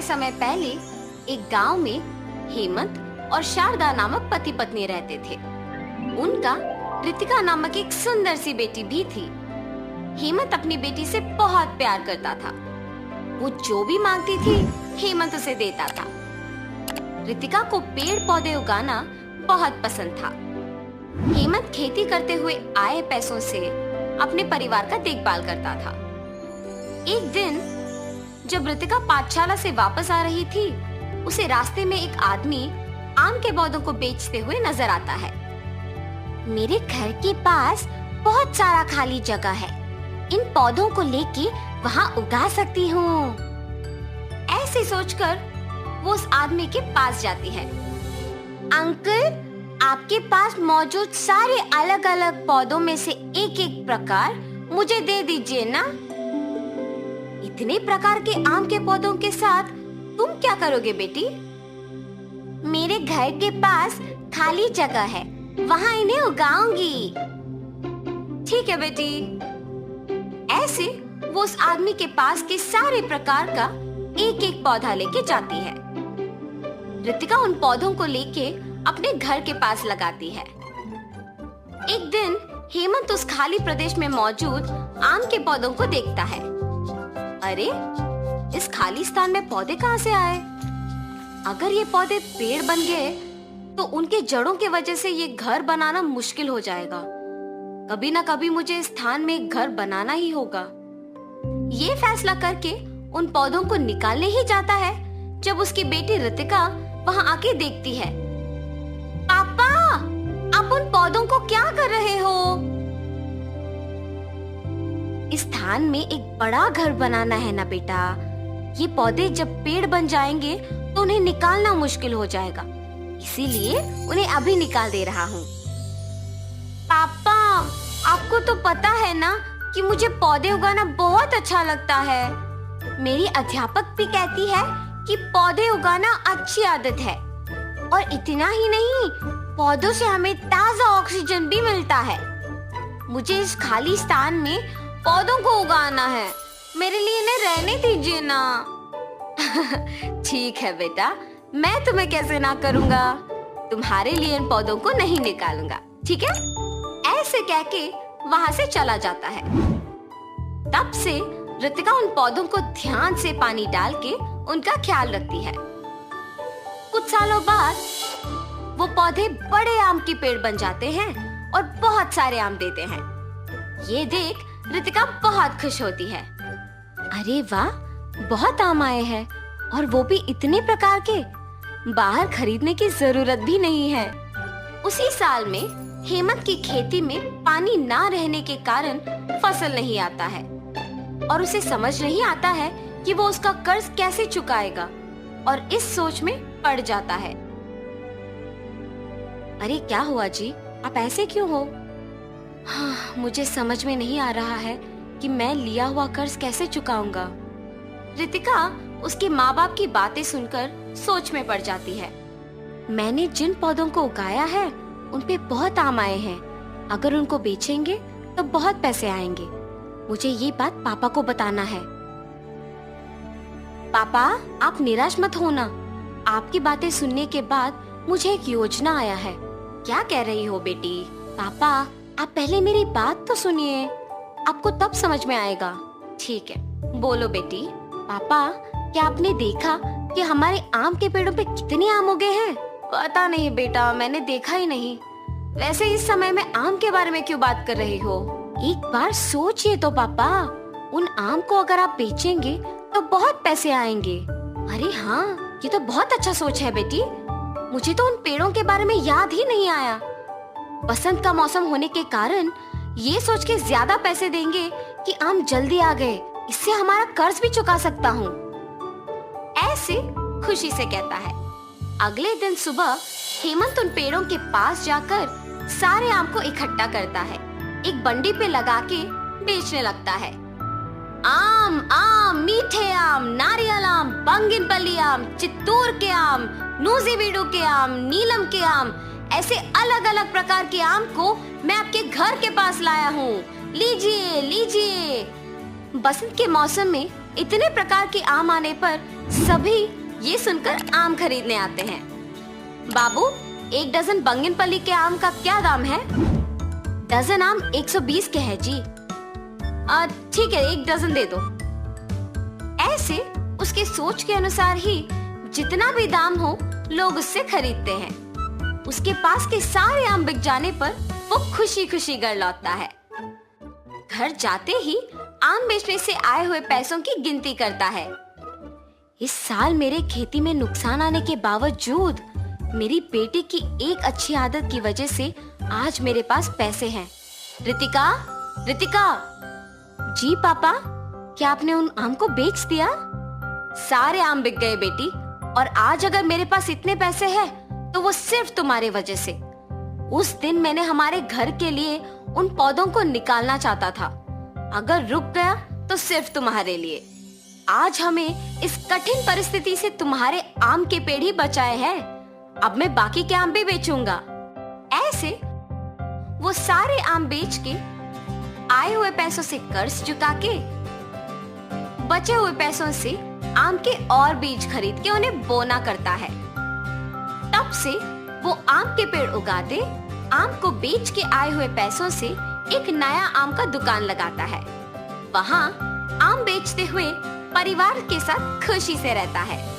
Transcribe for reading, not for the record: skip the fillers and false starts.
समय पहले एक गांव में हेमंत और शारदा नामक पति पत्नी रहते थे। उनका रितिका नामक एक सुंदर सी बेटी भी थी। हेमंत अपनी बेटी से बहुत प्यार करता था। वो जो भी मांगती थी हेमंत उसे देता था। रितिका को पेड़ पौधे उगाना बहुत पसंद था। हेमंत खेती करते हुए आए पैसों से अपने परिवार का देखभाल करता था। एक दिन जब रितिका पाठशाला से वापस आ रही थी, उसे रास्ते में एक आदमी आम के पौधों को बेचते हुए नजर आता है। मेरे घर के पास बहुत सारा खाली जगह है, इन पौधों को लेके वहाँ उगा सकती हूँ। ऐसे सोचकर वो उस आदमी के पास जाती है। अंकल, आपके पास मौजूद सारे अलग अलग पौधों में से एक एक प्रकार मुझे दे दीजिए ना। इतने प्रकार के आम के पौधों के साथ तुम क्या करोगे बेटी? मेरे घर के पास खाली जगह है, वहाँ इन्हें उगाऊंगी। ठीक है बेटी। ऐसे वो उस आदमी के पास के सारे प्रकार का एक एक पौधा लेके जाती है। रितिका उन पौधों को लेके अपने घर के पास लगाती है। एक दिन हेमंत उस खाली प्रदेश में मौजूद आम के पौधों को देखता है। अरे, इस खाली स्थान में पौधे कहाँ से आए? अगर ये पौधे पेड़ बन गए तो उनके जड़ों की वजह से ये घर बनाना मुश्किल हो जाएगा। कभी ना कभी मुझे इस स्थान में एक घर बनाना ही होगा। ये फैसला करके उन पौधों को निकालने ही जाता है जब उसकी बेटी रितिका वहां आके देखती है। पापा, आप उन पौधों को क्या कर रहे हो? इस स्थान में एक बड़ा घर बनाना है ना बेटा। ये पौधे जब पेड़ बन जाएंगे तो उन्हें निकालना मुश्किल हो जाएगा, इसीलिए उन्हें अभी निकाल दे रहा हूँ। पापा, आपको तो पता है ना कि मुझे पौधे उगाना बहुत अच्छा लगता है। मेरी अध्यापक भी कहती है कि पौधे उगाना अच्छी आदत है, और इतना ही नहीं, पौधों से हमें ताजा ऑक्सीजन भी मिलता है। मुझे इस खाली स्थान में पौधों को उगाना है, मेरे लिए इन्हें रहने दीजिए ना। ठीक है बेटा, मैं तुम्हें कैसे ना करूँगा। तुम्हारे लिए इन पौधों को नहीं निकालूंगा, ठीक है? ऐसे कह के वहाँ से चला जाता है। तब से रितिका उन पौधों को ध्यान से पानी डाल के उनका ख्याल रखती है। कुछ सालों बाद वो पौधे बड़े आम के पेड़ बन जाते हैं और बहुत सारे आम देते हैं। ये देख रितिका बहुत खुश होती है। अरे वाह, बहुत आम आए हैं, और वो भी इतने प्रकार के। बाहर खरीदने की जरूरत भी नहीं है। उसी साल में हेमंत की खेती में पानी ना रहने के कारण फसल नहीं आता है, और उसे समझ नहीं आता है कि वो उसका कर्ज कैसे चुकाएगा, और इस सोच में पड़ जाता है। अरे क्या हुआ जी, आप ऐसे क्यों हो? हाँ, मुझे समझ में नहीं आ रहा है कि मैं लिया हुआ कर्ज कैसे चुकाऊंगा। रितिका उसके माँ बाप की बातें सुनकर सोच में पड़ जाती है। मैंने जिन पौधों को उगाया है उन पे बहुत आम आए हैं। अगर उनको बेचेंगे तो बहुत पैसे आएंगे। मुझे ये बात पापा को बताना है। पापा, आप निराश मत होना। आपकी बातें सुनने के बाद मुझे एक योजना आया है। क्या कह रही हो बेटी? पापा, आप पहले मेरी बात तो सुनिए, आपको तब समझ में आएगा। ठीक है, बोलो बेटी। पापा, क्या आपने देखा कि हमारे आम के पेड़ों पे कितने आम उगे हैं? पता नहीं बेटा, मैंने देखा ही नहीं। वैसे इस समय में आम के बारे में क्यों बात कर रही हो? एक बार सोचिए तो पापा, उन आम को अगर आप बेचेंगे तो बहुत पैसे आएंगे। अरे हाँ, ये तो बहुत अच्छा सोच है बेटी। मुझे तो उन पेड़ों के बारे में याद ही नहीं आया। बसंत का मौसम होने के कारण ये सोच के ज्यादा पैसे देंगे कि आम जल्दी आ गए, इससे हमारा कर्ज भी चुका सकता हूँ। ऐसे खुशी से कहता है। अगले दिन सुबह हेमंत उन पेड़ों के पास जाकर सारे आम को इकट्ठा करता है, एक बंडी पे लगा के बेचने लगता है। आम आम, मीठे आम, नारियल आम, बंगिनपल्ली आम, चित्तूर के आम, नूजीबीडू के आम, नीलम के आम, ऐसे अलग अलग प्रकार के आम को मैं आपके घर के पास लाया हूँ। लीजिए लीजिए। बसंत के मौसम में इतने प्रकार के आम आने पर सभी ये सुनकर आम खरीदने आते हैं। बाबू, 1 डजन बंगिनपल्ली के आम का क्या दाम है? डजन आम 120 के है जी। ठीक है, 1 डजन दे दो। ऐसे उसके सोच के अनुसार ही जितना भी दाम हो लोग उससे खरीदते हैं। उसके पास के सारे आम बिक जाने पर वो खुशी खुशी घर लौटता है। घर जाते ही आम बेचने से आए हुए पैसों की गिनती करता है। इस साल मेरे खेती में नुकसान आने के बावजूद मेरी बेटी की एक अच्छी आदत की वजह से आज मेरे पास पैसे हैं। रितिका, रितिका। जी पापा, क्या आपने उन आम को बेच दिया? सारे आम बिक गए बेटी, और आज अगर मेरे पास इतने पैसे हैं तो वो सिर्फ तुम्हारे वजह से। उस दिन मैंने हमारे घर के लिए उन पौधों को निकालना चाहता था, अगर रुक गया तो सिर्फ तुम्हारे लिए। आज हमें इस कठिन परिस्थिति से तुम्हारे आम के पेड़ ही बचाए हैं। अब मैं बाकी के आम भी बेचूंगा। ऐसे वो सारे आम बेच के आए हुए पैसों से कर्ज चुका के बचे हुए पैसों से आम के और बीज खरीद के उन्हें बोना करता है। तब से वो आम के पेड़ उगाते, आम को बेच के आए हुए पैसों से एक नया आम का दुकान लगाता है। वहाँ आम बेचते हुए परिवार के साथ खुशी से रहता है।